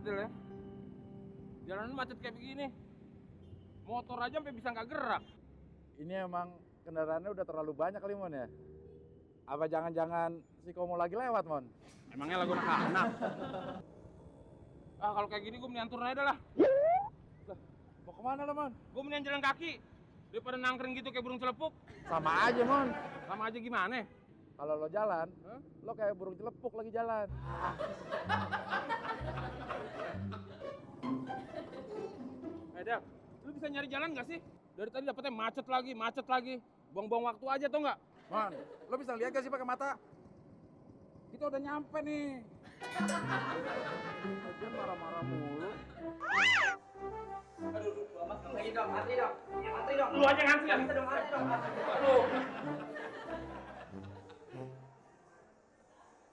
Del ya. Jalanan macet kayak begini. Motor aja sampai bisa nggak gerak. Ini emang kendaraannya udah terlalu banyak kali, Mon ya? Apa jangan-jangan si Komo lagi lewat, Mon? Emangnya lagu anak-anak. Ah, kalau kayak gini gue mendingan turun aja dah lah. Lah, mau kemana lo, Mon? Gue mendingan jalan kaki daripada nangkring gitu kayak burung celepuk. Sama aja, Mon. Sama aja gimana? Kalau lo jalan, lo kayak burung celepuk lagi jalan. Del, lu bisa nyari jalan nggak sih? Dari tadi dapetnya macet lagi. Buang-buang waktu aja tau nggak? Mon, lo bisa lihat gak sih pakai mata? Kita udah nyampe nih. Dia marah-marah mulu. Aduh, Mas, lagi dong, mati dong. Ya, mati dong. Lu aja ngantri ya? Mati dong. Aduh.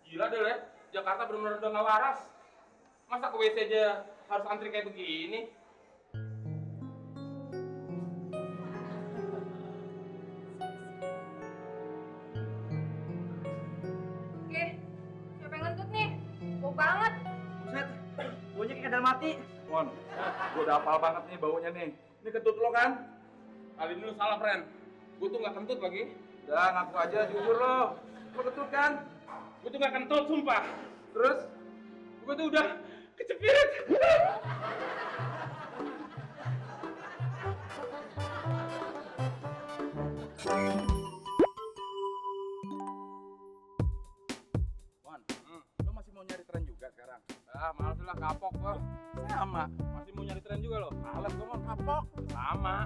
Gila Del ya, Jakarta benar-benar udah nggak waras. Masa ke WC aja harus antri kayak begini? Oke, siapa yang ngentut nih? Bau banget. Buset, baunya kayak kadal mati. Mon, gue udah hafal banget nih baunya nih. Ini kentut lo kan? Kali ini lu salah, friend. Gue tuh nggak kentut lagi. Udah, ngaku aja jujur lo. Lo kentut kan? Gue tuh nggak kentut, sumpah. Terus? Gue tuh udah kecepit. Mon, lo masih mau nyari tren juga sekarang? Ah, males lah, kapok gua. Sama. Masih mau nyari tren juga lo? Males gue mau kapok. Sama.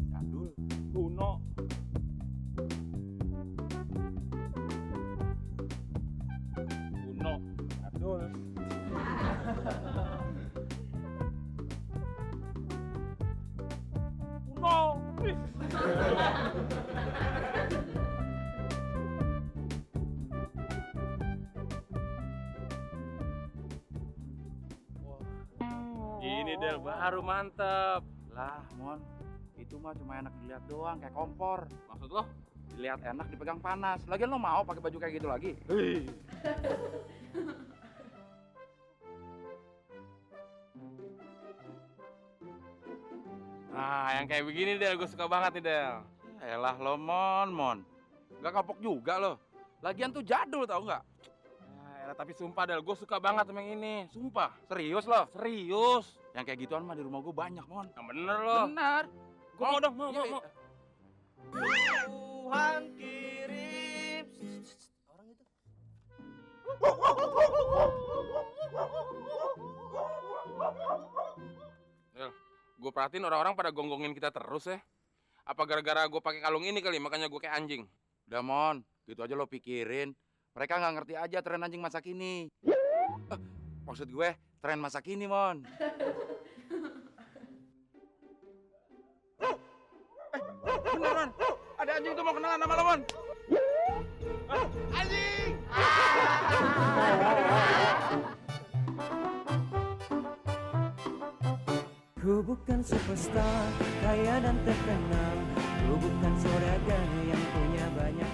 Jadul. Kuno. Jadul. Kuno. Ini Del baru mantep. Lah, Mon. Itu mah cuma enak dilihat doang, kayak kompor. Maksud lo? Dilihat enak, dipegang panas. Lagian lo mau pakai baju kayak gitu lagi? Nah, yang kayak begini Del, gue suka banget nih Del. Elah lo, Mon. Gak kapok juga lo. Lagian tuh jadul tau nggak? Nah, tapi sumpah Del, gue suka banget sama yang ini. Sumpah. Serius lo? Serius. Yang kayak gituan mah di rumah gue banyak, Mon. Yang bener lo. Benar. Gue mau dong, mau. Tuhan kirim. Orang itu. Del, gue perhatiin orang-orang pada gonggongin kita terus ya. Apa gara-gara gue pakai kalung ini kali, makanya gue kayak anjing. Udah, Mon. Gitu aja lo pikirin. Mereka nggak ngerti aja tren anjing masa kini. Maksud gue, tren masa kini, Mon. Beneran, ada anjing tuh mau kenalan sama lo, Mon. Anjing! Ku bukan superstar, kaya dan terkenal. Ku bukan saudagar yang punya banyak